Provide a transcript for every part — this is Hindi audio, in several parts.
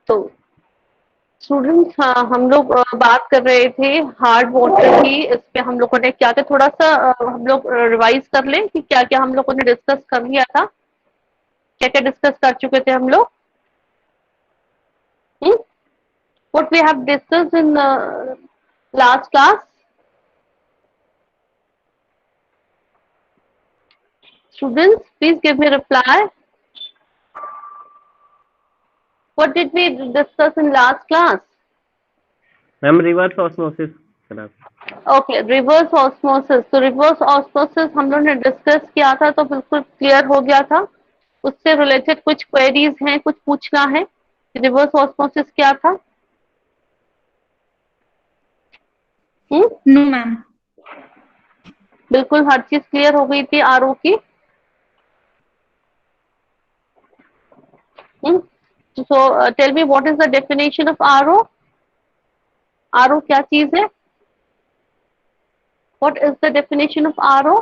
तो स्टूडेंट्स, हाँ, हम लोग बात कर रहे थे हार्ड वाटर की। इस पे हम लोगों ने क्या क्या थोड़ा सा हम लोग रिवाइज कर लें कि क्या क्या हम लोगों ने डिस्कस कर लिया था, क्या क्या डिस्कस कर चुके थे हम लोग। What we have discussed in last class. Students, please give me reply. What did we discuss in last class? Ma'am reverse osmosis करा। Okay, reverse osmosis. तो रिवर्स ऑस्मोसिस हम लोग ने डिस्कस किया था, तो बिल्कुल क्लियर हो गया था। उससे रिलेटेड कुछ क्वेरीज हैं, कुछ पूछना है। रिवर्स ऑस्मोसिस क्या था? No ma'am. बिल्कुल हर चीज क्लियर हो गई थी आरओ की। So tell me what is the definition of RO. RO क्या चीज है? What is the definition of RO?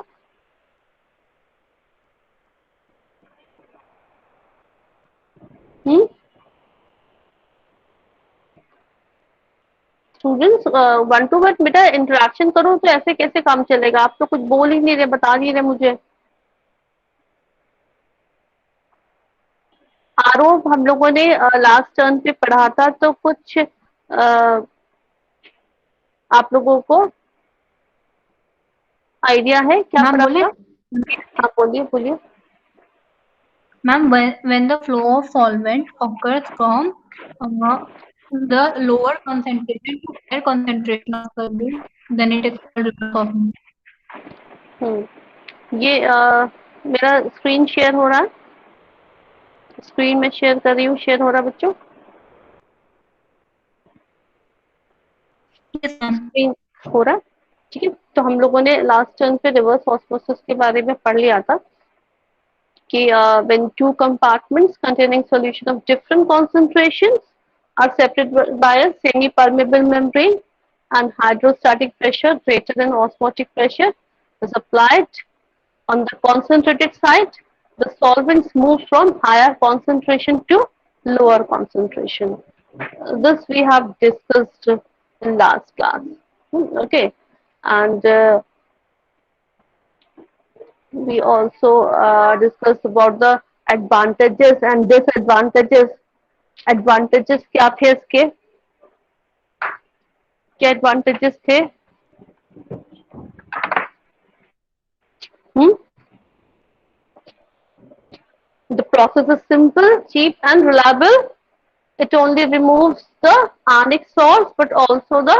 Students, one to one बेटा इंटरेक्शन करो, तो ऐसे कैसे काम चलेगा? आप तो कुछ बोल ही नहीं रहे, बता नहीं रहे मुझे। आरओ हम लोगों ने लास्ट टर्न पे पढ़ा था, तो कुछ आप लोगों को आइडिया है क्या मैम पढ़ा बोले था? हाँ, बोलिए बोलिए। Ma'am, when the flow of solvent occurs from the lower concentration to higher concentration of solvent, then it is called reverse osmosis. ये मेरा स्क्रीन शेयर हो रहा है। स्क्रीन में शेयर कर रही हूँ, शेयर हो रहा है बच्चों? Yes ma'am. स्क्रीन हो रहा है? ठीक है। तो हम लोगों ने लास्ट टर्न पे रिवर्स ऑस्मोसिस के बारे में पढ़ लिया था कि when two compartments containing solution of different concentrations are separated by a semi-permeable membrane and hydrostatic pressure greater than osmotic pressure is applied on the concentrated side, the solvents move from higher concentration to lower concentration. This we have discussed in last class. Okay, and we also discussed about the advantages and disadvantages. Advantages क्या थे इसके? क्या advantages थे? The process is simple, cheap, and reliable. It only removes the ionic salts, but also the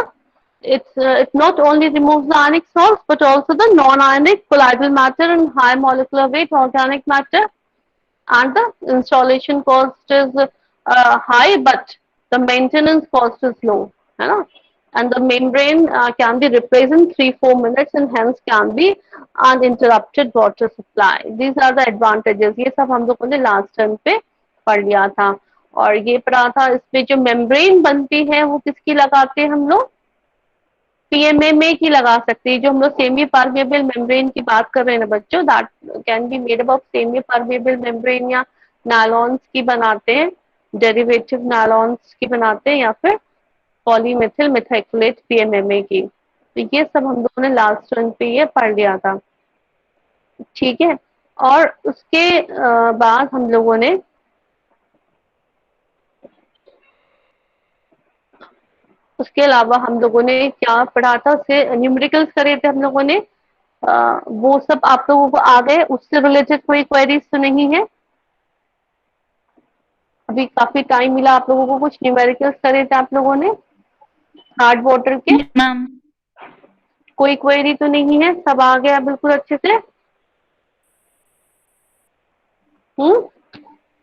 it not only removes the ionic salts, but also the non-ionic colloidal matter and high molecular weight organic matter. And the installation cost is high, but the maintenance cost is low, है ना? And the membrane can be replaced in 3-4 minutes and hence can be uninterrupted water supply. These are the advantages. ये सब हम लोगों ने लास्ट टाइम पे पढ़ लिया था। और ये पढ़ा था, इसमें जो मेम्ब्रेन बनती है वो किसकी लगाते हैं हम लोग? पीएमएमए की लगा सकते हैं। जो हम लोग सेमी परमेबल मेम्ब्रेन की बात कर रहे हैं ना बच्चों, that can be made up of semi permeable membrane, या नायलॉन्स की बनाते हैं, डेरिवेटिव नायलॉन्स की बनाते हैं, या फिर पॉलीमेथिल मिथाइलेट पीएमएमए की। तो ये सब हम लोगों ने लास्ट टर्न पे ये पढ़ लिया था। ठीक है। और उसके बाद हम लोगों ने उसके अलावा हम लोगों ने क्या पढ़ा था? उसके न्यूमेरिकल्स करे थे हम लोगों ने। वो सब आप लोगों को आ गए? उससे रिलेटेड कोई क्वेरीज तो नहीं है? अभी काफी टाइम मिला आप लोगों को, कुछ न्यूमेरिकल्स करे थे आप लोगों ने हार्ड वाटर के। मैम। कोई क्वेरी तो नहीं है? सब आ गया बिल्कुल अच्छे से?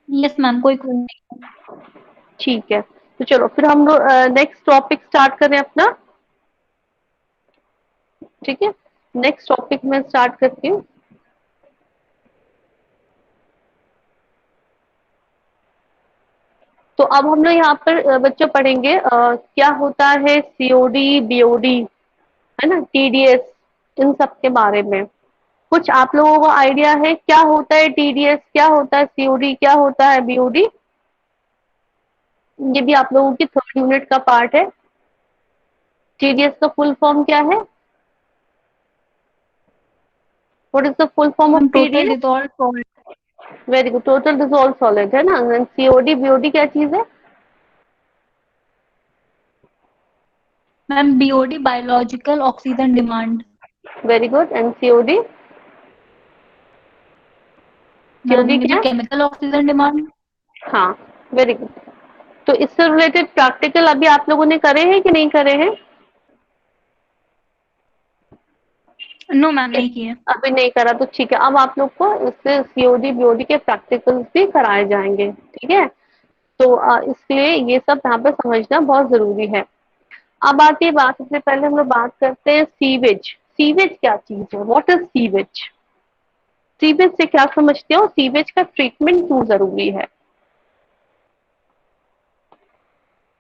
यस मैम, कोई नहीं। ठीक है। तो चलो फिर हम लोग नेक्स्ट टॉपिक स्टार्ट करें अपना। ठीक है, नेक्स्ट टॉपिक में स्टार्ट करती हूँ। तो अब हम लोग यहाँ पर बच्चों पढ़ेंगे क्या होता है सीओडी, बीओडी, है ना, टीडीएस, इन सब के बारे में। कुछ आप लोगों को आइडिया है क्या होता है टीडीएस, क्या होता है सीओडी, क्या होता है बीओडी? ये भी आप लोगों की 3rd यूनिट का पार्ट है। TDS का फुल फॉर्म क्या है? What is the full form of ma'am total TDS? Dissolve salt. Very good, total dissolve solid है ना। COD BOD क्या चीज है? Ma'am BOD biological oxygen demand. Very good. And COD? COD ma'am ये क्या भी है? Chemical oxygen demand. हाँ, वेरी गुड। तो इससे रिलेटेड प्रैक्टिकल अभी आप लोगों ने करे हैं कि नहीं करे हैं? नो मैम नहीं किए। अभी नहीं करा तो ठीक है, अब आप लोग को इससे COD BOD के प्रैक्टिकल्स भी कराए जाएंगे, ठीक है। तो इसलिए ये सब यहाँ पे समझना बहुत जरूरी है। अब आती है बात, सबसे पहले हम लोग बात करते हैं सीवेज। सीवेज क्या चीज है? What is sewage? सीवेज से क्या समझते हो? सीवेज का ट्रीटमेंट क्यों जरूरी है?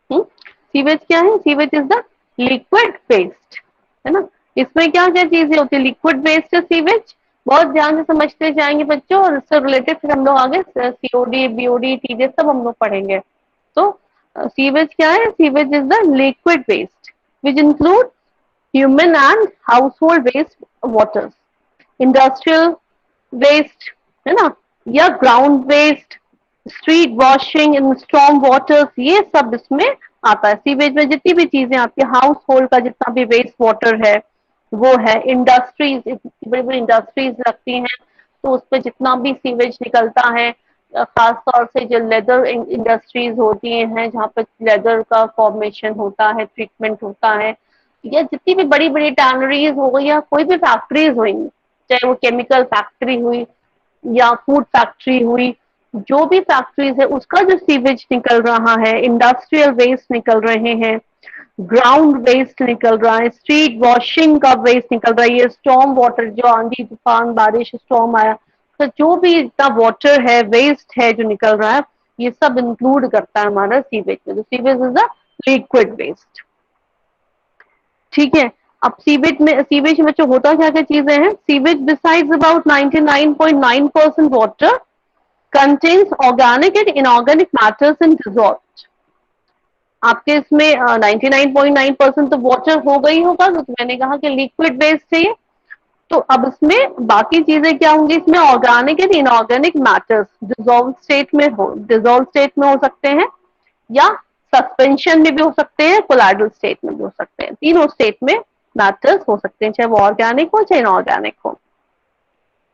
सीवेज क्या है? Sewage is the liquid waste, है ना। इसमें क्या क्या चीजें होती है? लिक्विड वेस्ट है सीवेज। बहुत ध्यान से समझते जाएंगे बच्चों, और इससे रिलेटेड फिर हम लोग आगे COD BOD TDS सब हम लोग पढ़ेंगे। तो सीवेज क्या है? Sewage is the liquid waste which include human and household waste waters, industrial waste, है ना, या ground waste, street washing in storm waters, ये सब इसमें आता है। सीवेज में जितनी भी चीजें आती है, हाउस होल्ड का जितना भी वेस्ट वाटर है वो है, इंडस्ट्रीज, बड़ी बड़ी इंडस्ट्रीज लगती हैं तो उसमें जितना भी सीवेज निकलता है, खास तौर से जो लेदर इंडस्ट्रीज होती हैं जहाँ पे लेदर का फॉर्मेशन होता है, ट्रीटमेंट होता है, या जितनी भी बड़ी बड़ी टैनरीज हो गई या कोई भी फैक्ट्रीज हुई, चाहे वो केमिकल फैक्ट्री हुई या फूड फैक्ट्री हुई, जो भी फैक्ट्रीज है उसका जो सीवेज निकल रहा है, इंडस्ट्रियल वेस्ट निकल रहे हैं, ग्राउंड वेस्ट निकल रहा है, स्ट्रीट वॉशिंग का वेस्ट निकल रहा है, ये स्टॉर्म वाटर, जो आंधी तूफान बारिश स्टॉर्म आया तो जो भी इतना वाटर है, वेस्ट है जो निकल रहा है, ये सब इंक्लूड करता है हमारा सीवेज में। तो sewage is the liquid waste, ठीक है। अब सीवेज में जो होता क्या क्या चीजें हैं? Sewage besides about 99.9% water contains organic and inorganic matters in dissolved। आपके इसमें 99.9% तो वाटर हो गई होगा, तो मैंने कहा कि लिक्विड बेस्ड है ये। तो अब इसमें बाकी चीजें क्या होंगी? इसमें organic and inorganic matters dissolve state में हो सकते हैं, या सस्पेंशन में भी हो सकते हैं, कोलाइडल स्टेट में भी हो सकते हैं। तीनों स्टेट में मैटर्स हो सकते हैं, चाहे वो ऑर्गेनिक हो चाहे इनऑर्गेनिक हो,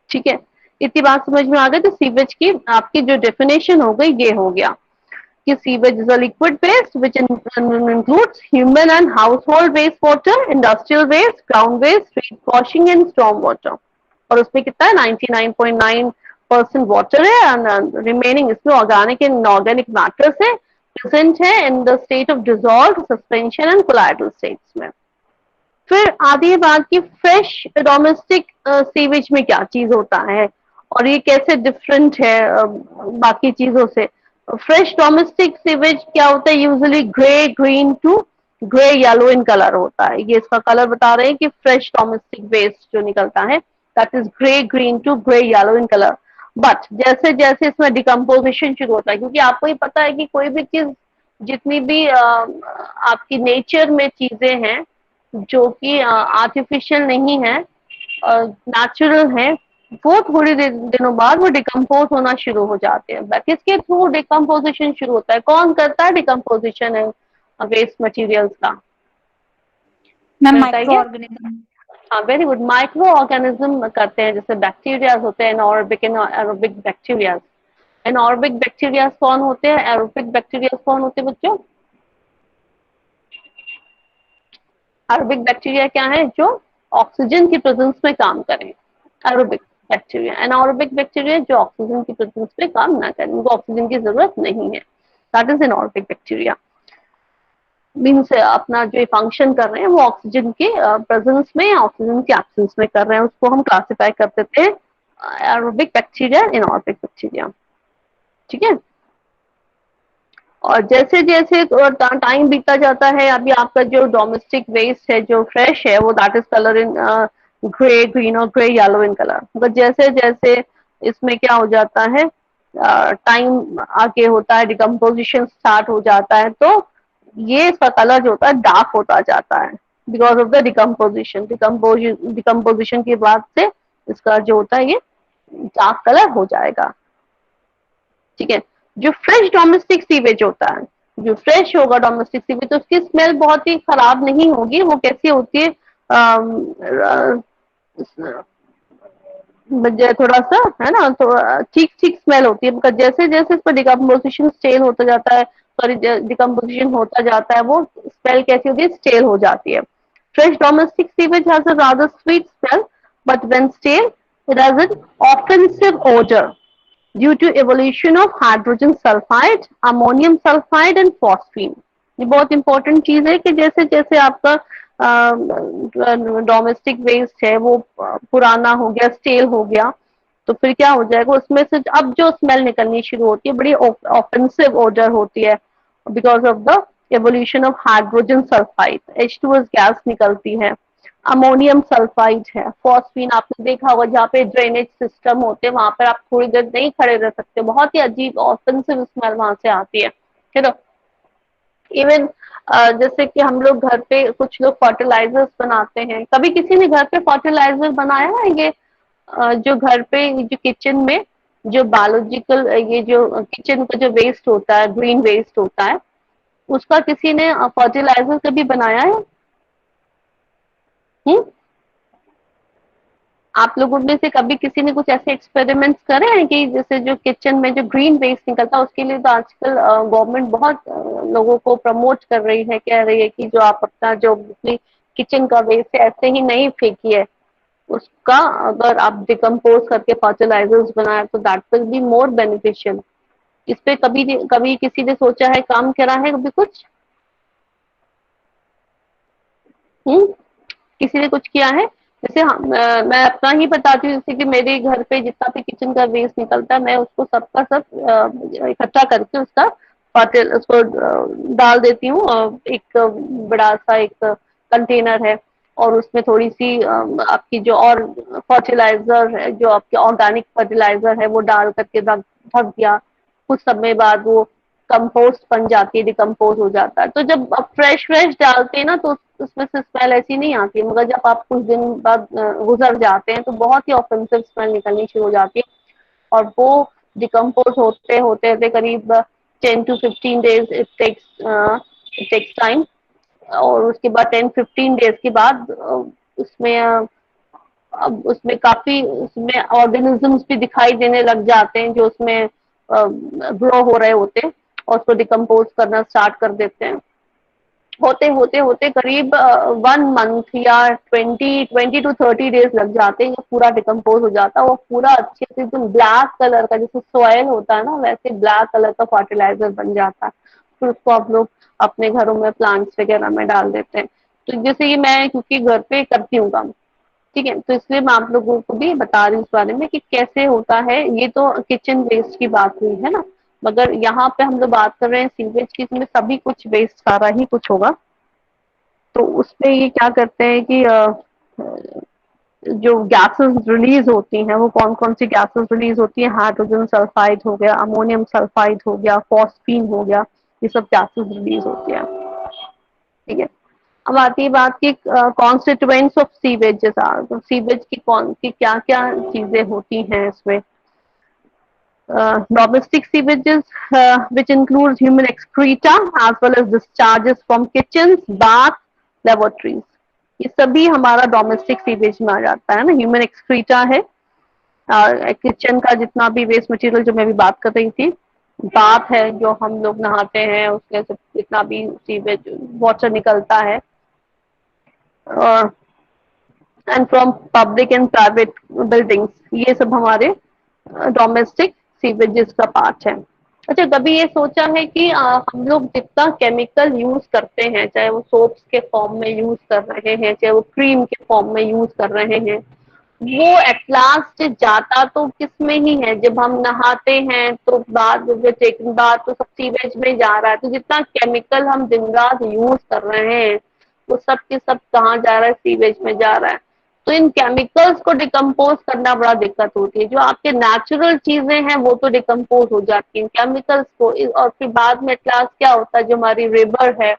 ठीक है। इतनी बात समझ में आ गई। तो सीवेज की आपकी जो डेफिनेशन हो गई ये हो गया कि sewage is a liquid waste which includes human and household waste water, industrial waste, ground waste, street washing and storm water. और उसमें कितना है? 99.9% वाटर है, एंड रिमेनिंग इसमें ऑर्गेनिक एंड इनऑर्गेनिक मैटर्स है, प्रेजेंट है in the state of dissolve, suspension and colloidal states में। फिर आधी बात की फ्रेश डोमेस्टिक सीवेज में क्या चीज होता है और ये कैसे डिफरेंट है बाकी चीजों से। फ्रेश डोमेस्टिक सीवेज क्या होता है? Usually grey green to grey yellow in colour होता है। ये इसका कलर बता रहे हैं कि फ्रेश डोमेस्टिक वेस्ट जो निकलता है that is grey green to grey yellow in colour. But जैसे जैसे इसमें डिकम्पोजिशन शुरू होता है, क्योंकि आपको ही पता है कि कोई भी चीज, जितनी भी आपकी नेचर में चीजें हैं जो कि आर्टिफिशियल नहीं है, नेचुरल है, वो थोड़ी दिनों बाद वो डिकम्पोज होना शुरू हो जाते हैं। किसके थ्रू डिकम्पोजिशन शुरू होता है? कौन करता है डिकम्पोजिशन है वेस्ट मटेरियल्स का? मैम माइक्रो बताइए। ऑर्गेनिज्म। हाँ, वेरी गुड, माइक्रो ऑर्गेनिज्म करते हैं, जैसे बैक्टीरिया होते हैं, एनारोबिक बैक्टीरिया। एनारोबिक बैक्टीरिया कौन होते हैं? एरोबिक बैक्टीरिया कौन होते हैं बच्चों? एरोबिक बैक्टीरिया क्या है? जो ऑक्सीजन की प्रेजेंस में काम करें, एरोबिक बैक्टीरिया। एनारोबिक बैक्टीरिया जो ऑक्सीजन की प्रेजेंस में काम ना करें, उनको ऑक्सीजन की जरूरत नहीं है, that is anaerobic bacteria. Means अपना जो फंक्शन कर रहे हैं वो ऑक्सीजन के प्रेजेंस में या ऑक्सीजन के एब्सेंस में कर रहे हैं, उसको हम क्लासिफाई कर देते हैं एरोबिक बैक्टीरिया, एनारोबिक बैक्टीरिया, ठीक है। और जैसे जैसे टाइम बीतता जाता है, अभी आपका जो डोमेस्टिक वेस्ट है जो फ्रेश है वो that is colour in grey green और ग्रे येलो इन कलर। मगर जैसे जैसे इसमें क्या हो जाता है, टाइम आगे होता है, डिकम्पोजिशन स्टार्ट हो जाता है, तो ये इसका कलर जो होता है डार्क होता जाता है because of the decomposition. Decomposition के बाद से इसका जो होता है ये डार्क कलर हो जाएगा। ठीक है। जो फ्रेश डोमेस्टिक सीवेज होता है, जो फ्रेश होगा डोमेस्टिक सीवेज, तो उसकी स्मेल बहुत ही खराब नहीं होगी। वो कैसी होती है, थोड़ा सा है ना, तो ठीक ठीक स्मेल होती है, बिकॉज जैसे जैसे इस पर डिकम्पोजिशन स्टेल होता जाता है, सॉरी डिकम्पोजिशन होता जाता है, वो स्मेल कैसी होती है, स्टेल हो जाती है। Fresh domestic sewage has a rather sweet smell, but when stale it has an offensive odor due to evolution of hydrogen sulfide, ammonium sulfide and phosphine। ये बहुत इंपॉर्टेंट चीज है कि जैसे जैसे आपका डोमेस्टिक वेस्ट है वो पुराना हो गया, स्टेल हो गया, तो फिर क्या हो जाएगा, उसमें से अब जो स्मेल निकलनी शुरू होती है बड़ी ऑफेंसिव ओडर होती है because of the evolution of hydrogen sulphide, H2S gas निकलती है, अमोनियम सल्फाइड है, फॉस्फीन। आपने देखा होगा जहाँ पे ड्रेनेज सिस्टम होते हैं वहां पर आप थोड़ी देर नहीं खड़े रह सकते, बहुत ही अजीब ऑफेंसिव स्मेल वहां से आती है ना। इवन जैसे कि हम लोग घर पे कुछ लोग फर्टिलाइजर्स बनाते हैं, कभी किसी ने घर पे फर्टिलाइजर बनाया है? ये जो घर पे जो किचन में जो बायोलॉजिकल ये जो किचन का जो वेस्ट होता है, ग्रीन वेस्ट होता है, उसका किसी ने फर्टिलाइजर कभी बनाया है? हम्म? आप लोगों में से कभी किसी ने कुछ ऐसे एक्सपेरिमेंट्स करे हैं कि जैसे जो किचन में जो ग्रीन वेस्ट निकलता है उसके लिए तो आजकल गवर्नमेंट बहुत लोगों को प्रमोट कर रही है, कह रही है कि जो आप अपना जो अपनी किचन का वेस्ट है ऐसे ही नहीं फेंकिए, उसका अगर आप डिकम्पोज करके फर्टिलाइजर्स बनाए तो that will be more beneficial. इस पे कभी कभी किसी ने सोचा है, काम करा है कभी कुछ? किसी ने कुछ किया है? जैसे मैं अपना ही बताती हूँ, जैसे कि मेरे घर पे जितना भी किचन का वेस्ट निकलता है मैं उसको सबका सब इकट्ठा करके उसका उसको डाल देती हूँ। एक बड़ा सा एक कंटेनर है और उसमें थोड़ी सी आपकी जो और फर्टिलाइजर है, जो आपके ऑर्गेनिक फर्टिलाइजर है वो डाल करके ढक ढक दिया, कुछ समय बाद वो कंपोस्ट बन जाती है, डिकम्पोज हो जाता है। तो जब आप फ्रेश फ्रेश डालते हैं ना तो उसमें से स्मेल ऐसी नहीं आती, मगर जब आप कुछ दिन बाद गुजर जाते हैं तो बहुत ही ऑफेंसिव स्मेल निकलनी शुरू हो जाती है और वो डिकम्पोज होते होते होते करीब 10 to 15 days it takes time. और उसके बाद 10-15 डेज के बाद उसमें अब उसमें काफी उसमें ऑर्गेनिजम्स भी दिखाई देने लग जाते हैं जो उसमें ग्रो हो रहे होते हैं और उसको डिकम्पोज करना स्टार्ट कर देते हैं। होते होते होते करीब 1 मंथ या 20-30 डेज लग जाते हैं, ये पूरा डिकम्पोज हो जाता है। वो पूरा अच्छे से एकदम ब्लैक कलर का, जैसे सॉयल होता है ना वैसे ब्लैक कलर का फर्टिलाइजर बन जाता है। फिर उसको आप लोग अपने घरों में प्लांट्स वगैरह में डाल देते हैं। तो जैसे कि मैं क्योंकि घर पे करती हूँ काम, ठीक है, तो इसलिए मैं आप लोगों को भी बता रही हूँ इस बारे में कि कैसे होता है। ये तो किचन वेस्ट की बात हुई है ना, मगर यहाँ पे हम लोग बात कर रहे हैं सीवेज की, इसमें सभी कुछ वेस्ट सारा ही कुछ होगा। तो उसमें ये क्या करते हैं कि जो गैसेस रिलीज होती हैं वो कौन कौन सी गैसेस रिलीज होती हैं, हाइड्रोजन सल्फाइड हो गया, अमोनियम सल्फाइड हो गया, फॉस्फीन हो गया, ये सब गैसेस रिलीज होती है। ठीक है। अब आती है बात की कॉन्स्टिट्यूएंट्स ऑफ सीवेज। तो सीवेज की कौन की क्या क्या चीजें होती हैं इसमें। Domestic sewages, which includes human excreta as well as discharges from kitchens, baths, laboratories, ये सभी हमारा डोमेस्टिक सीवेज में आ जाता है ना। ह्यूमन एक्सक्रीटा है, किचन का जितना भी वेस्ट मटेरियल जो मैं भी बात कर रही थी, बाथ है जो हम लोग नहाते हैं उसमें से जितना भी सीवेज वाटर निकलता है, and from public and private buildings, ये सब हमारे डोमेस्टिक सीवेजेस का पार्ट है। अच्छा, कभी ये सोचा है कि हम लोग जितना केमिकल यूज करते हैं, चाहे वो सोप्स के फॉर्म में यूज कर रहे हैं, चाहे वो क्रीम के फॉर्म में यूज कर रहे हैं, वो एट लास्ट जाता तो किस में ही है, जब हम नहाते हैं तो बाद तो सब सीवेज में जा रहा है। तो जितना केमिकल हम दिन रात यूज कर रहे हैं वो सब के सब कहाँ जा रहा है, सीवेज में जा रहा है। तो इन केमिकल्स को डिकम्पोज करना बड़ा दिक्कत होती है। जो आपके नेचुरल चीजें हैं वो तो डिकम्पोज हो जाती हैं, केमिकल्स को, और फिर बाद में क्लास क्या होता है, जो हमारी रिवर है,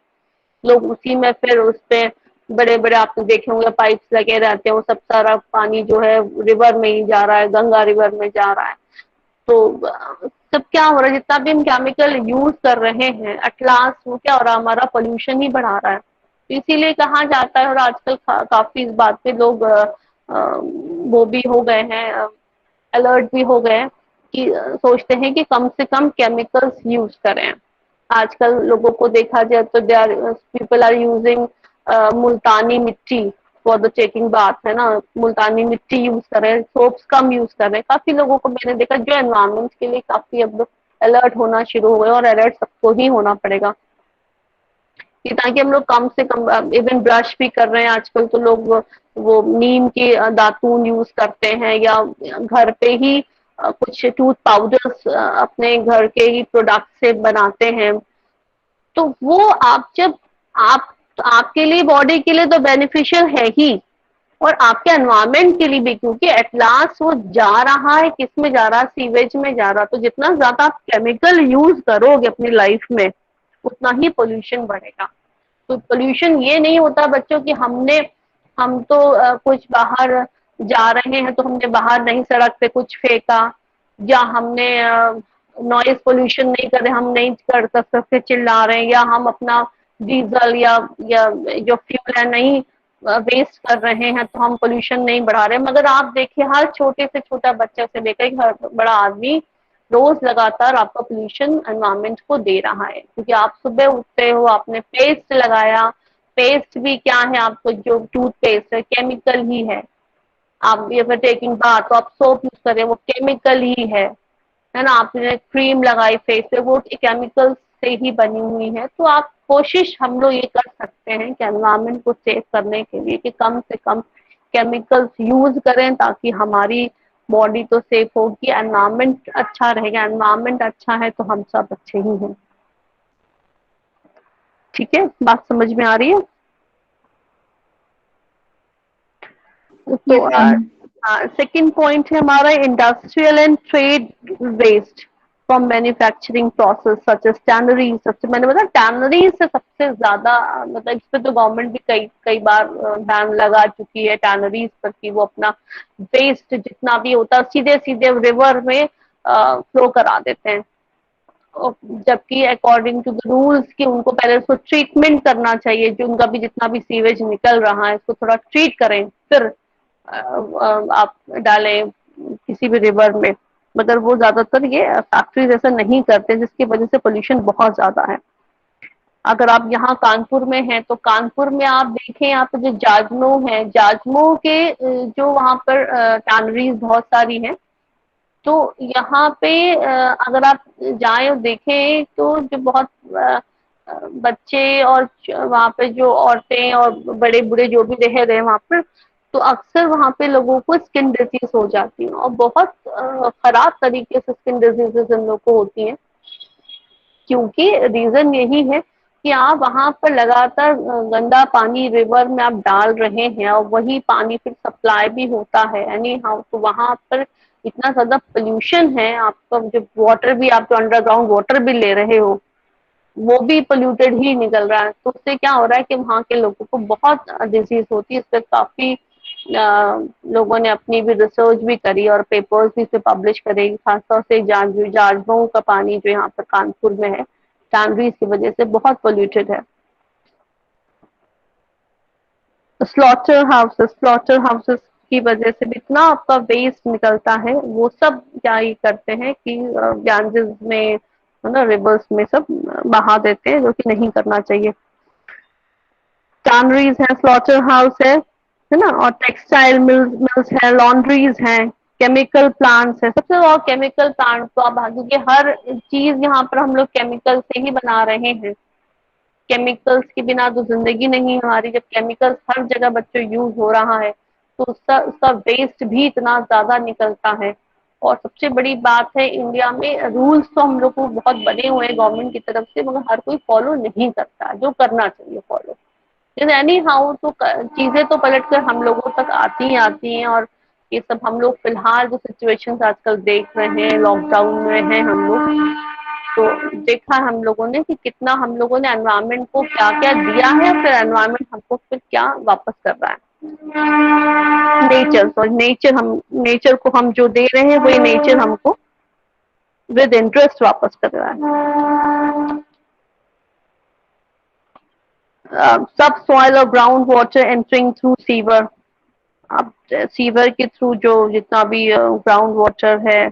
लोग उसी में फिर उस पे बड़े बड़े आपने देखे होंगे पाइप्स लगे रहते हैं, वो सब सारा पानी जो है रिवर में ही जा रहा है, गंगा रिवर में जा रहा है। तो सब क्या हो रहा है, जितना भी हम केमिकल यूज कर रहे हैं एट लास्ट वो क्या हो रहा है, हमारा पोल्यूशन ही बढ़ा रहा है। तो इसीलिए कहा जाता है, और आजकल काफी इस बात पे लोग वो भी हो गए हैं, अलर्ट भी हो गए कि सोचते हैं कि कम से कम केमिकल्स यूज करें। आजकल लोगों को देखा जाए तो they are people are using Multani mitti for the taking bath, है ना, मुल्तानी मिट्टी यूज कर रहे हैं, सोप्स कम यूज कर रहे हैं। काफी लोगों को मैंने देखा जो एनवायरमेंट के लिए काफी अब अलर्ट होना शुरू हो गए, और अलर्ट सबको ही होना पड़ेगा कि ताकि हम लोग कम से कम, इवन ब्रश भी कर रहे हैं आजकल तो लोग वो नीम के दातून यूज करते हैं, या घर पे ही कुछ टूथ पाउडर्स अपने घर के ही प्रोडक्ट से बनाते हैं। तो वो आप जब आप आपके लिए, बॉडी के लिए तो बेनिफिशियल है ही, और आपके एनवायरमेंट के लिए भी, क्योंकि एट लास्ट वो जा रहा है, किस में जा रहा है, सीवेज में जा रहा है। तो जितना ज्यादा आप केमिकल यूज करोगे अपनी लाइफ में उतना ही पोल्यूशन बढ़ेगा। तो पोल्यूशन ये नहीं होता बच्चों की हम तो कुछ बाहर जा रहे हैं तो हमने बाहर नहीं सड़क पे कुछ फेंका, या हमने नॉइज पोल्यूशन नहीं कर रहे, हम नहीं कर सकते चिल्ला रहे हैं, या हम अपना डीजल या जो फ्यूल है नहीं वेस्ट कर रहे हैं, तो हम पोल्यूशन नहीं बढ़ा रहे। मगर आप देखिए हर छोटे से छोटा बच्चा से लेकर हर बड़ा आदमी रोज लगातार आपका पोल्यूशन एनवायरमेंट को दे रहा है, क्योंकि आप सुबह उठते हो, आपने पेस्ट लगाया, पेस्ट भी क्या है, आपको जो टूथपेस्ट है केमिकल ही है ये फिर टेकिंग बाथ तो आप सोप यूज कर रहे हैं वो केमिकल ही है ना, आपने क्रीम लगाई फेस पे वो केमिकल से ही बनी हुई है। तो आप कोशिश हम लोग ये कर सकते हैं कि एनवायरमेंट को सेव करने के लिए कि कम से कम केमिकल्स यूज करें, ताकि हमारी बॉडी तो सेफ होगी, एनवायरमेंट अच्छा रहेगा, एनवायरमेंट अच्छा है तो हम सब अच्छे ही हैं। ठीक है, बात समझ में आ रही है? Yes, तो ma'am. सेकंड पॉइंट है हमारा industrial and trade waste from manufacturing process such as tanneries. सबसे मैंने बताया टैनरीज से सबसे ज्यादा मतलब इस पे तो गवर्नमेंट भी कई कई बार बैन लगा चुकी है टैनरीज पर, कि वो अपना वेस्ट जितना भी होता है सीधे सीधे रिवर में फ्लो करा देते हैं, जबकि अकॉर्डिंग टू द रूल्स कि उनको पहले उसको ट्रीटमेंट करना चाहिए, जो उनका भी जितना भी सीवेज निकल रहा है उसको थोड़ा ट्रीट करें, फिर आप डालें किसी भी रिवर में। मगर वो ज्यादातर ये फैक्ट्रीज ऐसा नहीं करते, जिसकी वजह से पोल्यूशन बहुत ज्यादा है। अगर आप यहाँ कानपुर में हैं तो कानपुर में आप देखें, यहाँ पे जो जाजमऊ है, जाजमऊ के जो वहाँ पर टैनरीज बहुत सारी हैं, तो यहाँ पे अगर आप जाएं और देखें तो जो बहुत बच्चे और वहाँ पे जो औरतें और बड़े बूढ़े जो भी रह रहे हैं वहाँ पर, तो अक्सर वहाँ पे लोगों को स्किन डिजीज हो जाती है, और बहुत खराब तरीके से स्किन डिजीजेस इन लोगों को होती हैं, क्योंकि रीजन यही है कि आप वहां पर लगातार गंदा पानी रिवर में आप डाल रहे हैं, और वही पानी फिर सप्लाई भी होता है एनी हाउ, तो वहां पर इतना ज्यादा पोल्यूशन है, आपका जो वाटर भी, आप जो अंडरग्राउंड वाटर भी ले रहे हो वो भी पोल्यूटेड ही निकल रहा है। तो उससे क्या हो रहा है कि वहाँ के लोगों को बहुत डिजीज होती है। इस पर काफी लोगों ने अपनी भी रिसर्च भी करी और पेपर्स भी इसे पब्लिश करे, खासतौर से जाजमऊ का पानी जो यहाँ पर कानपुर में है टैनरीज की वजह से बहुत पोल्यूटेड है। स्लॉटर हाउसेस की वजह से भी इतना आपका वेस्ट निकलता है, वो सब क्या ही करते हैं कि गैंजेस में, है ना, रिवर्स में सब बहा देते हैं, जो कि नहीं करना चाहिए। टैनरीज है, स्लॉटर हाउस है ना, और टेक्सटाइल मिल्स है, लॉन्ड्रीज हैं, केमिकल प्लांट्स है, सबसे और केमिकल प्लांट तो आप क्योंकि हर चीज यहाँ पर हम लोग केमिकल से ही बना रहे हैं, केमिकल्स के बिना तो जिंदगी नहीं हमारी। जब केमिकल्स हर जगह बच्चों यूज हो रहा है तो उसका उसका वेस्ट भी इतना ज्यादा निकलता है। और सबसे बड़ी बात है, इंडिया में रूल्स तो हम लोग को बहुत बने हुए हैं गवर्नमेंट की तरफ से, मगर हर कोई फॉलो नहीं करता जो करना चाहिए फॉलो। एनी हाउ तो चीजें तो पलट कर हम लोगों तक आती ही आती हैं। और ये सब हम लोग फिलहाल जो सिचुएशंस आजकल देख रहे हैं, लॉकडाउन में हैं हम लोग, तो देखा हम लोगों ने कि कितना हम लोगों ने एनवायरनमेंट को क्या क्या दिया है, फिर एनवायरनमेंट हमको फिर क्या वापस कर रहा है। नेचर, तो नेचर को हम जो दे रहे हैं वही नेचर हमको विद इंटरेस्ट वापस कर रहा है। सबसॉइल और ground water entering through sewer. अब सीवर के थ्रू जो जितना भी ग्राउंड वाटर है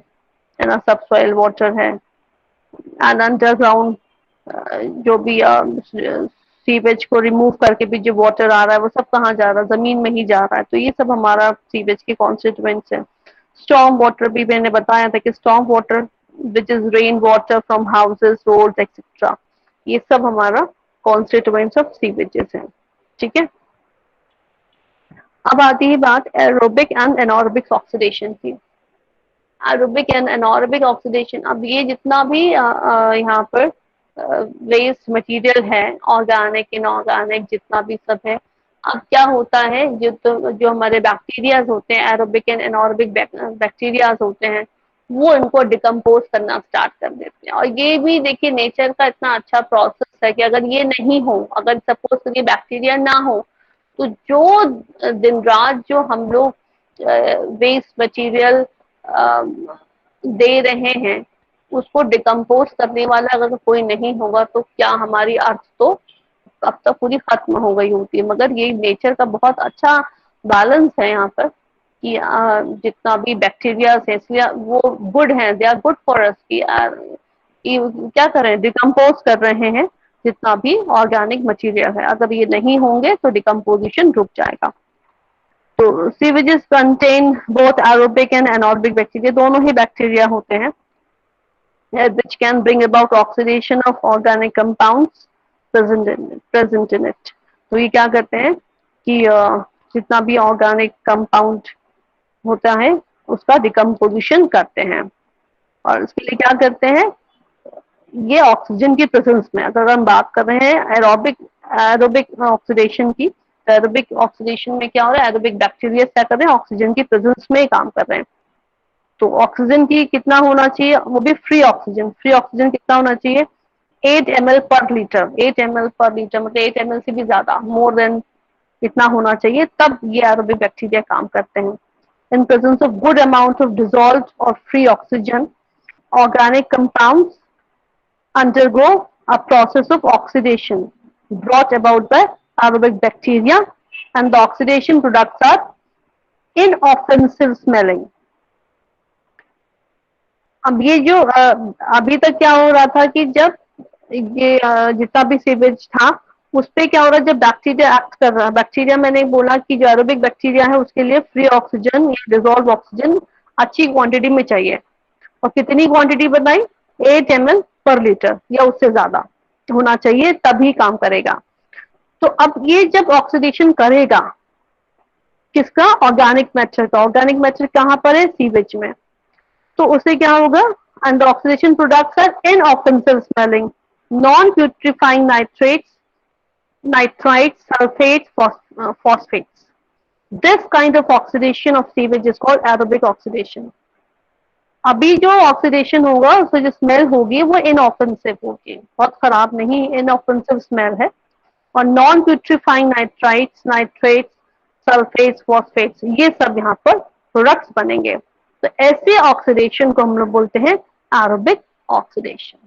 ना, सबसॉइल वाटर है, एंड अंडरग्राउंड जो भी सीवेज को रिमूव करके भी जो वाटर आ रहा है वो सब कहाँ जा रहा है, जमीन में ही जा रहा है। तो ये सब हमारा सीवेज के कॉन्स्टिट्यूएंट्स है। स्टॉर्म वाटर भी मैंने बताया था कि storm water which is rain water from houses, roads etcetera, ये सब हमारा कॉन्स्टिट्यूएंट्स ऑफ सीवेजेस हैं। ठीक है, अब आती है बात एरोबिक एंड एनारोबिक ऑक्सीडेशन की। एरोबिक एंड एनारोबिक ऑक्सीडेशन, अब ये जितना भी यहाँ पर वेस्ट मटेरियल है, ऑर्गेनिक इनऑर्गेनिक जितना भी सब है, अब क्या होता है जो हमारे बैक्टीरियाज होते हैं, एरोबिक एंड एनारोबिक बैक्टीरियाज होते हैं, वो इनको डिकम्पोज करना स्टार्ट कर देते हैं। और ये भी देखिए नेचर का इतना अच्छा प्रोसेस है कि अगर ये नहीं हो, अगर सपोज ये बैक्टीरिया ना हो, तो जो दिन रात जो हम लोग वेस्ट मटेरियल दे रहे हैं उसको डिकम्पोज करने वाला अगर कोई नहीं होगा तो क्या हमारी अर्थ तो अब तक पूरी खत्म हो गई होती है। मगर ये नेचर का बहुत अच्छा बैलेंस है यहाँ पर कि जितना भी बैक्टीरिया है इसलिए वो गुड है, they are good for us कि क्या कर रहे हैं, डिकम्पोज कर रहे हैं जितना भी ऑर्गेनिक मटेरियल है। अगर ये नहीं होंगे तो डिकम्पोजिशन रुक जाएगा। तो सीवेजेस contain both aerobic and anaerobic bacteria, दोनों ही बैक्टीरिया होते हैं which can bring about oxidation of organic compounds present in it। तो ये क्या करते हैं कि जितना भी ऑर्गेनिक कंपाउंड होता है उसका डिकम्पोजिशन करते हैं। और इसके लिए क्या करते हैं, ये ऑक्सीजन की प्रेजेंस में, अगर हम बात कर रहे हैं एरोबिक ऑक्सीडेशन की, तो एरोबिक ऑक्सीडेशन में क्या हो रहा है, एरोबिक बैक्टीरिया क्या कर रहे हैं, ऑक्सीजन की प्रेजेंस में काम कर रहे हैं। तो ऑक्सीजन की कितना होना चाहिए, वो भी फ्री ऑक्सीजन कितना होना चाहिए, 8 ml पर लीटर। 8 ml पर लीटर मतलब 8 ml से भी ज्यादा, मोर देन इतना होना चाहिए, तब ये एरोबिक बैक्टीरिया काम करते हैं। In presence of good amount of dissolved और free oxygen, organic compounds undergo a process of oxidation brought about by aerobic bacteria, and the oxidation products are inoffensive smelling। अब ये जो अभी तक क्या हो रहा था कि जब ये जितना भी सीवेज था उस पे क्या हो रहा है, जब बैक्टीरिया एक्ट कर रहा है, बैक्टीरिया मैंने बोला कि जो एरोबिक बैक्टीरिया है उसके लिए फ्री ऑक्सीजन या डिसॉल्व ऑक्सीजन अच्छी क्वांटिटी में चाहिए। और कितनी क्वांटिटी बताई, 8 ml पर लीटर या उससे ज्यादा होना चाहिए, तभी काम करेगा। तो अब ये जब ऑक्सीडेशन करेगा किसका, ऑर्गेनिक मैटर का। ऑर्गेनिक मैटर कहाँ पर है, सीवेज में। तो उससे क्या होगा, and the oxidation products are inoffensive smelling, non putrefying nitrates, nitrites, sulfates, phosphates। This kind of oxidation of sewage is called aerobic oxidation। अभी जो ऑक्सीडेशन होगा उससे जो स्मेल होगी वो इनऑफेंसिव होगी, बहुत खराब नहीं, इनऑफेंसिव स्मेल है। और non putrefying nitrites, nitrates, sulphates, phosphates, ये सब यहाँ पर प्रोडक्ट्स बनेंगे। तो ऐसे ऑक्सीडेशन को हम लोग बोलते हैं एरोबिक ऑक्सीडेशन।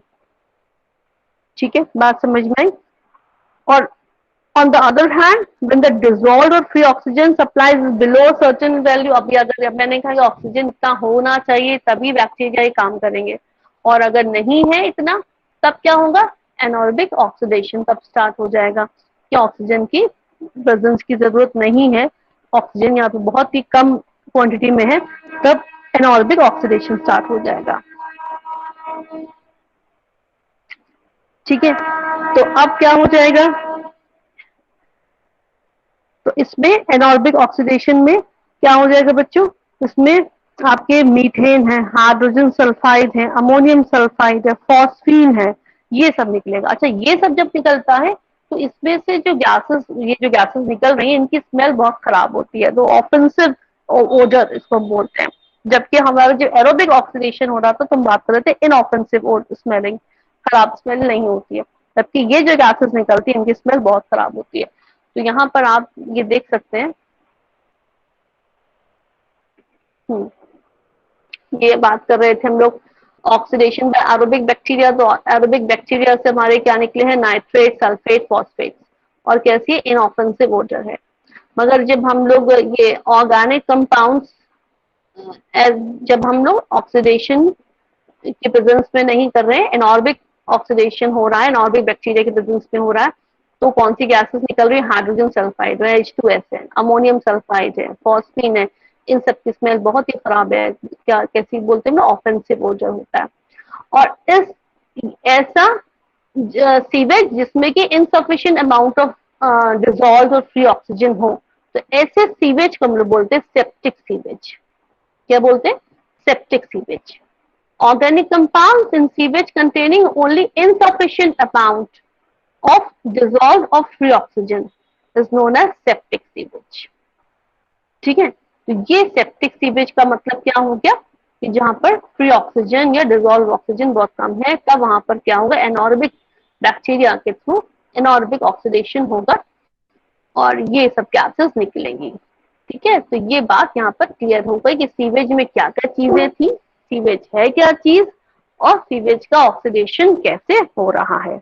ठीक है, बात समझ में आई। और on the other hand, when the dissolved or free oxygen supply is below certain value, अभी अगर मैंने कहा कि ऑक्सीजन इतना होना चाहिए तभी बैक्टीरिया काम करेंगे, और अगर नहीं है इतना तब क्या होगा, एनारोबिक ऑक्सीडेशन तब स्टार्ट हो जाएगा कि ऑक्सीजन की प्रेजेंस की जरूरत नहीं है, ऑक्सीजन यहाँ पे बहुत ही कम क्वांटिटी में है, तब एनारोबिक ऑक्सीडेशन स्टार्ट हो जाएगा। ठीक है, तो अब क्या हो जाएगा, तो इसमें एनारोबिक ऑक्सीडेशन में क्या हो जाएगा बच्चों, इसमें आपके मीथेन है, हाइड्रोजन सल्फाइड है, अमोनियम सल्फाइड है, फॉस्फीन है, ये सब निकलेगा। अच्छा, ये सब जब निकलता है तो इसमें से जो गैसेस, ये जो गैसेस निकल रही है, इनकी स्मेल बहुत खराब होती है, तो ऑफेंसिव ओडर इसको बोलते हैं। जबकि हमारा जो एरोबिक ऑक्सीडेशन हो रहा था, तो हम बात कर रहे थे इनऑफेंसिव स्मेलिंग, खराब स्मेल नहीं होती है। जबकि ये जो गैसेस निकलती है, इनकी स्मेल बहुत खराब होती है। तो यहाँ पर आप ये देख सकते हैं, ये बात कर रहे थे हम लोग ऑक्सीडेशन बाय एरोबिक बैक्टीरिया। तो एरोबिक बैक्टीरिया से हमारे क्या निकले हैं, नाइट्रेट, सल्फेट, फॉस्फेट, और कैसी इनऑफेंसिव ओडर है। मगर जब हम लोग ये ऑर्गेनिक कंपाउंड्स, जब हम लोग ऑक्सीडेशन के प्रेजेंस में नहीं कर रहे हैं, एनॉर्बिक ऑक्सीडेशन हो रहा है, एनॉर्बिक बैक्टीरिया के प्रेजेंस में हो रहा है, तो कौन सी गैसेस निकल रही है, हाइड्रोजन सल्फाइड है, H2S है, अमोनियम सल्फाइड है, फॉस्फीन है, इन सब की स्मेल बहुत ही खराब है, क्या कैसी बोलते हैं ना, ऑफेंसिव ओडर होता है। और इस ऐसा सीवेज जिसमें कि इनसफिशिएंट अमाउंट ऑफ डिजॉल्व और फ्री ऑक्सीजन हो, तो ऐसे सीवेज को हम लोग बोलते हैं सेप्टिक सीवेज। क्या बोलते हैं, septic sewage. Organic compounds in sewage containing only insufficient amount of dissolved or free oxygen is known as septic sewage. ठीक है, तो ये सेप्टिक सीवेज का मतलब क्या हो गया कि जहां पर फ्री ऑक्सीजन या डिजॉल्व ऑक्सीजन बहुत कम है, तब वहां पर क्या होगा, एनॉर्बिक बैक्टीरिया के थ्रू एनॉर्बिक ऑक्सीडेशन होगा और ये सब गैसेस निकलेंगी। ठीक है, तो ये बात यहाँ पर क्लियर हो गई कि सीवेज में क्या क्या चीजें थी, सीवेज है क्या चीज, और सीवेज का ऑक्सीडेशन कैसे हो रहा है।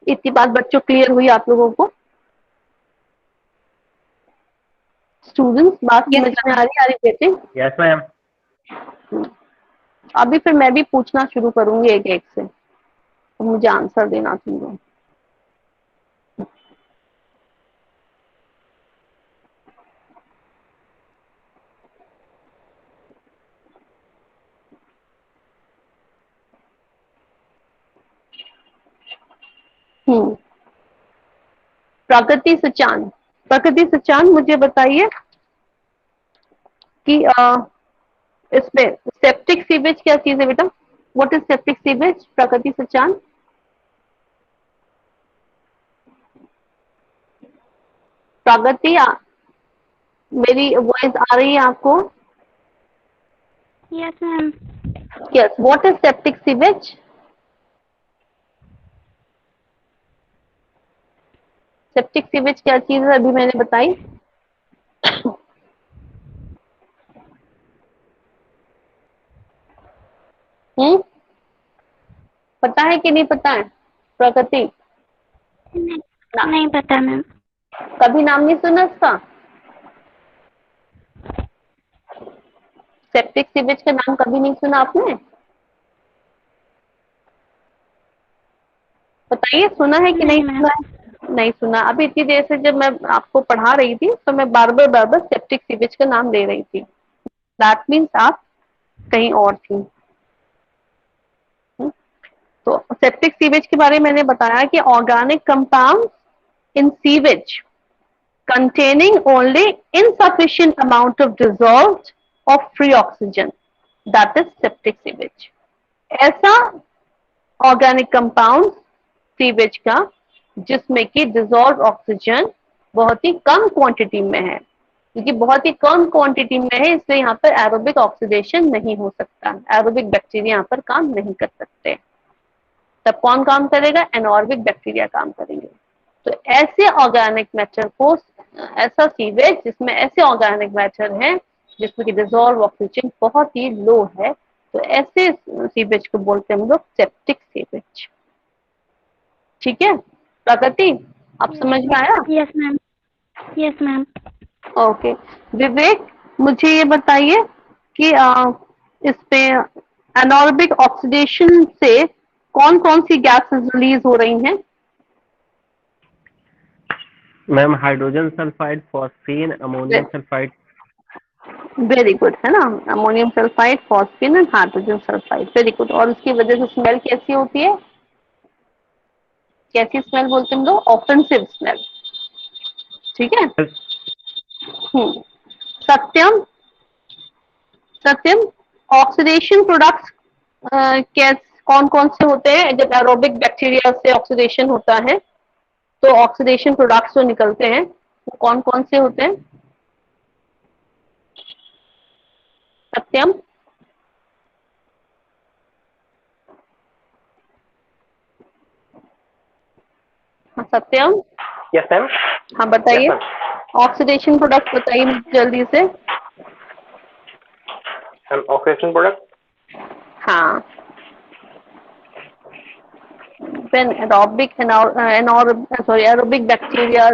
इतनी बात बच्चों क्लियर हुई आप लोगों को? स्टूडेंट्स, बात Yes, समझ में आ रही बेटे? Yes ma'am. अभी फिर मैं भी पूछना शुरू करूंगी एक एक से, तो मुझे आंसर देना तुम लोग। प्रकृति सचान, प्रकृति सचान मुझे बताइए कि इसमें सेप्टिक सीवेज क्या चीज है बेटा? व्हाट इज सेप्टिक सीवेज, प्रकृति सचान? प्रगति, मेरी वॉइस आ रही है आपको? Yes, ma'am. Yes, what is septic sewage? Septic sewage क्या चीज है, अभी मैंने बताई। पता है कि नहीं पता है प्रकृति? नहीं पता मैम। कभी नाम नहीं सुना इसका? सेप्टिक सीवेज का नाम कभी नहीं सुना आपने? बताइए, सुना है कि नहीं सुना है? नहीं सुना। अभी इतनी देर से जब मैं आपको पढ़ा रही थी, तो मैं बार बार सेप्टिक सीवेज का नाम ले रही थी। दैट मीन्स आप कहीं और थी। तो सेप्टिक सीवेज के बारे में मैंने बताया कि organic compound in sewage containing only insufficient amount of dissolved or free oxygen, that is septic sewage. ऐसा ऑर्गेनिक कंपाउंड सीवेज का जिसमें कि डिजॉल्व ऑक्सीजन बहुत ही कम क्वांटिटी में है, क्योंकि बहुत ही कम क्वांटिटी में है, इसलिए यहाँ पर एरोबिक ऑक्सीडेशन नहीं हो सकता, एरोबिक बैक्टीरिया यहाँ पर काम नहीं कर सकते। तब कौन काम करेगा, एनॉर्बिक बैक्टीरिया काम करेंगे। तो ऐसे ऑर्गेनिक मैटर को, ऐसा सीवेज जिसमें ऐसे ऑर्गेनिक मैटर है जिसमें कि डिजॉल्व ऑक्सीजन बहुत ही लो है, तो ऐसे सीवेज को बोलते हैं हम लोग सेप्टिक सीवेज। ठीक है प्रगति, आप समझ में आया? Yes ma'am. Yes ma'am. Okay Vivek, मुझे ये बताइए कि इसमें एनॉर्बिक ऑक्सीडेशन से कौन कौन सी गैसेस रिलीज हो रही हैं? Ma'am hydrogen sulphide, phosphine, ammonium sulphide. Very good, है ना, ammonium sulphide, phosphine and hydrogen sulphide, very good. और उसकी वजह से स्मेल कैसी होती है, कैसी स्मेल बोलते हैं हम लोग, ऑफेंसिव स्मेल। ठीक है। सत्यम, सत्यम, ऑक्सीडेशन प्रोडक्ट्स कौन कौन से होते हैं? जब एरोबिक बैक्टीरिया से ऑक्सीडेशन होता है तो ऑक्सीडेशन प्रोडक्ट्स जो निकलते हैं वो कौन कौन से होते हैं? सत्यम, हाँ सत्यम, यस मैम। हाँ बताइए, Yes, ऑक्सीडेशन प्रोडक्ट बताइए मुझे जल्दी से। ऑक्सीडेशन प्रोडक्ट, हाँ, when aerobic bacteria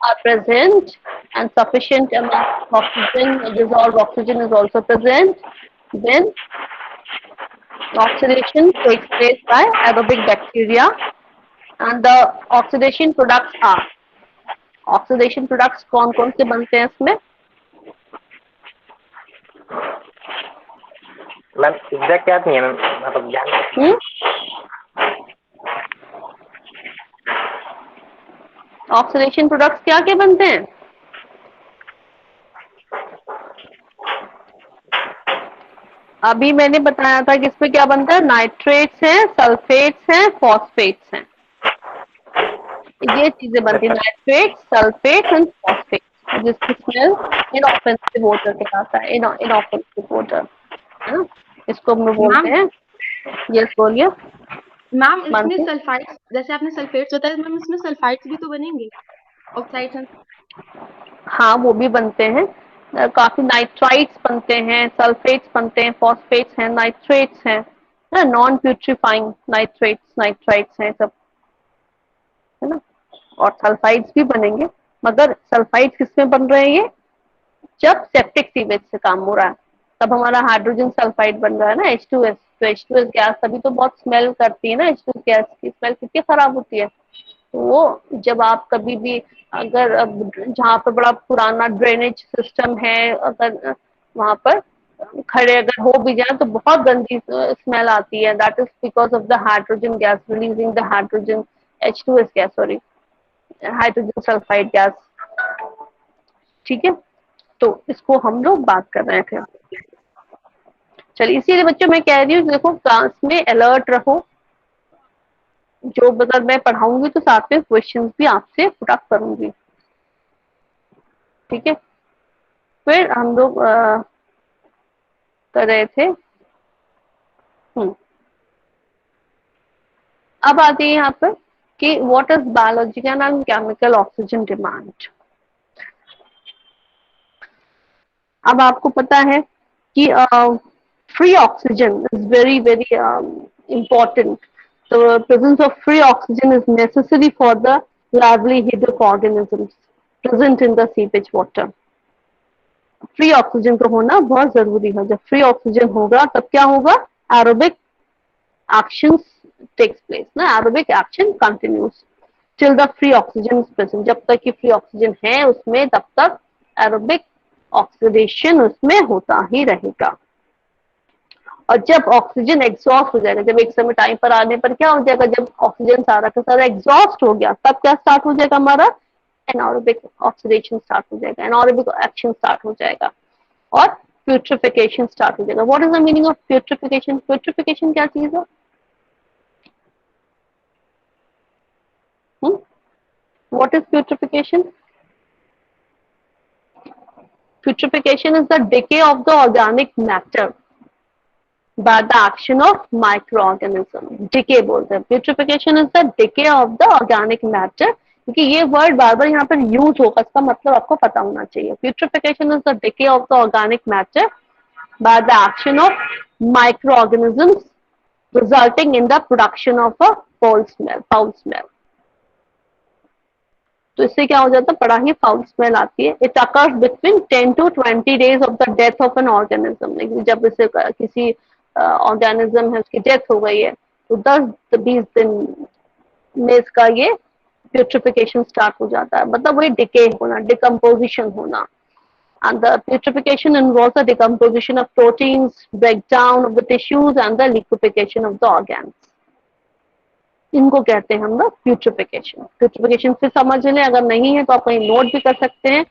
are present and sufficient amount of oxygen, dissolved oxygen is also present, then oxidation takes place by aerobic bacteria and the oxidation products कौन कौन से बनते हैं इसमें? मैम एग्जैक्ट याद नहीं है मैम, मतलब ध्यान। ऑक्सीडेशन प्रोडक्ट्स क्या क्या बनते हैं? अभी मैंने बताया था कि इसमें क्या बनता है, नाइट्रेट्स हैं, सल्फेट्स हैं, फॉस्फेट्स हैं, ये चीजें बनती है, नाइट्रेट, सल्फेट एंड फॉस्फेट, जिसकी स्मेल इनऑफेंसिव वाटर कहलाता है, इनऑफेंसिव वाटर, है ना, इसको हम बोलते हैं। यस बोलिए मैम। इसमें मानसी। सल्फाइड्स, जैसे आपने सल्फेट्स बताया मैम, इसमें सल्फाइड्स भी तो बनेंगे, ऑक्साइड्स। हाँ वो भी बनते हैं, काफी नाइट्राइट्स बनते हैं, सल्फेट्स बनते हैं, फॉस्फेट्स हैं, नाइट्रेट्स हैं, नॉन प्यूट्रीफाइंग नाइट्राइट्स हैं सब, है ना, और सल्फाइड्स भी बनेंगे, मगर सल्फाइड्स किसमें बन रहे हैं? ये जब सेप्टिक सीवेज से काम हो रहा है तब हमारा हाइड्रोजन सल्फाइड बन रहा है ना, H2S। तो H2S गैस तभी तो बहुत स्मेल करती है ना, H2S गैस की स्मेल कितनी खराब होती है। तो वो जब आप कभी भी अगर जहाँ पर बड़ा पुराना ड्रेनेज सिस्टम है, अगर वहां पर खड़े अगर हो भी जाए तो बहुत गंदी स्मेल आती है, that is because of the hydrogen gas releasing the hydrogen H2S gas, sorry hydrogen sulphide gas, ठीक है। तो इसको हम लोग बात कर रहे थे। चलिए इसीलिए बच्चों मैं कह रही हूँ, देखो क्लास में अलर्ट रहो, जो मतलब मैं पढ़ाऊंगी तो साथ में क्वेश्चंस भी आपसे पुट अप करूंगी, ठीक है। फिर हम लोग कर रहे थे, अब आते हैं यहाँ पर कि what is biological and chemical oxygen demand. अब आपको पता है कि free oxygen is very important. The presence of free oxygen is necessary for the livelihood of organisms present in the seepage water. Free oxygen का होना बहुत जरूरी है। जब फ्री ऑक्सीजन होगा तब क्या होगा, एरोबिक एक्शन टेक्स प्लेस ना, aerobic action continues till the free oxygen is present. जब तक कि फ्री ऑक्सीजन है उसमें तब तक एरोबिक ऑक्सीडेशन उसमें होता ही रहेगा। और जब ऑक्सीजन एग्जॉस्ट हो जाएगा, जब एक समय टाइम पर आने पर क्या हो जाएगा, जब ऑक्सीजन सारा का सारा एग्जॉस्ट हो गया तब क्या स्टार्ट हो जाएगा, हमारा एनारोबिक ऑक्सीडेशन स्टार्ट हो जाएगा, एनारोबिक एक्शन स्टार्ट हो जाएगा और प्यूट्रिफिकेशन स्टार्ट हो जाएगा। What is the meaning of putrefaction? Putrefaction क्या चीज है? What is putrefaction? Putrefaction is the decay of the organic matter by the action of microorganism. Decay बोलते हैं, putrefaction is the decay of the organic matter, क्योंकि ये वर्ड बार बार यहाँ पर यूज होगा, इसका मतलब आपको पता होना चाहिए। Putrefaction is the decay of the organic matter by the action of microorganisms resulting in the production of a foul smell. तो इससे क्या हो जाता है, बड़ा ही फाउल स्मेल आती है। It occurs between 10 to 20 days of the death of an organism. जब इसे किसी ऑर्गेनिज्म है उसकी डेथ हो गई है तो 10-20 दिन में इसका ये प्यूट्रिफिकेशन स्टार्ट हो जाता है, मतलब वही डिके होना, डिकम्पोजिशन होना। And the putrefaction involves the decomposition of proteins, breakdown of the tissues and the liquefaction of the organs. इनको कहते हैं हम लोग प्यूट्रिफिकेशन। प्यूट्रिफिकेशन फिर समझ लें, अगर नहीं है तो आप कहीं नोट भी कर सकते हैं।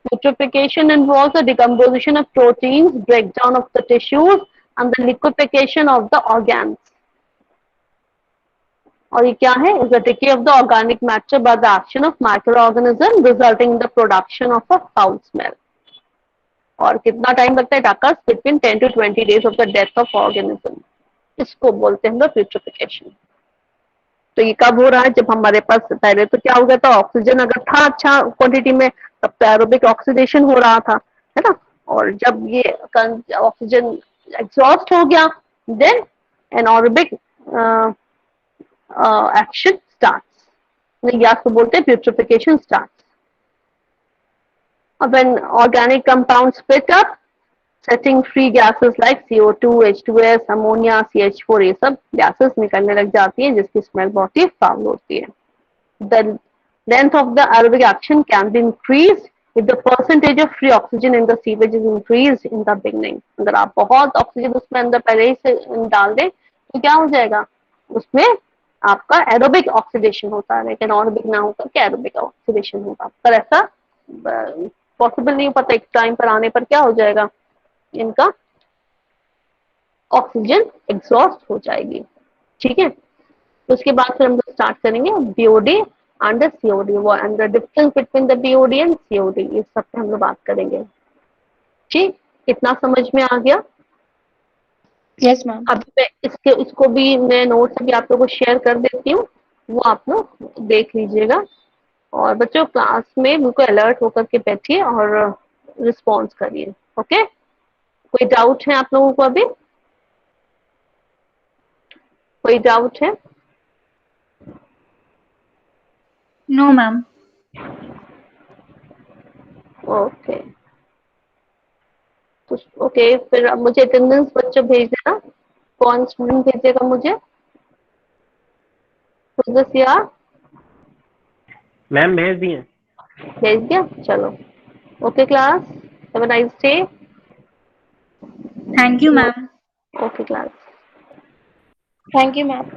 Putrefaction involves the decomposition of proteins, breakdown of the tissues and the liquefaction of the organs. और ये क्या है? Is the decay of the organic matter by the action of micro organism resulting in the production of a foul smell. और कितना टाइम लगता है? डाका between 10 to 20 days of the death of organism. इसको बोलते हैं प्यूट्रिफिकेशन। तो ये कब हो रहा है? जब हमारे पास पहले तो क्या हो गया था, ऑक्सीजन अगर था अच्छा क्वांटिटी में तब तो एरोबिक ऑक्सीडेशन हो रहा था, है ना। और जब ये ऑक्सीजन एग्जॉस्ट हो गया देन एनऑरोबिक एक्शन स्टार्ट्स, या तो बोलते हैं putrefaction starts. When organic compounds split up, setting free gases like CO2, H2S, ammonia, CH4, ये सब gases निकलने लग जाती हैं जिसकी स्मेल बहुत ही फाउल होती है। The length of the aerobic action can be increased if the percentage of free oxygen in the sewage is increased in the beginning। अगर आप बहुत ऑक्सीजन उसमें अंदर पहले ही से डाल दें तो क्या हो जाएगा? उसमें आपका एरोबिक ऑक्सीडेशन होता है, लेकिन एरोबिक ना होकर के एरोबिक ऑक्सीडेशन होगा। पर ऐसा पॉसिबल नहीं हो पाता। एक टाइम पर आने पर क्या हो जाएगा? इनका ऑक्सीजन एग्जॉस्ट हो जाएगी। ठीक है, तो उसके बाद फिर हम लोग स्टार्ट करेंगे बीओडी एंड सीओडी, वो and the difference between the BOD and COD, इस सब पे हम लोग बात करेंगे। ठीक, कितना समझ में आ गया? Yes ma'am. अब मैं इसको भी मैं नोट्स अभी आप लोगों को शेयर कर देती हूँ, वो आप लोग देख लीजिएगा। और बच्चों क्लास में बिल्कुल अलर्ट होकर के बैठिए और रिस्पॉन्स करिए। ओके, कोई डाउट है आप लोगों को? अभी कोई डाउट है? No ma'am. ओके, तो ओके, फिर अब मुझे अटेंडेंस बच्चों भेज देना। कौन स्टूडेंट भेजेगा मुझे? या मैम भेज दिए। भेज दिया? चलो, okay class, have a nice day. Thank you ma'am. Okay class. Thank you ma'am.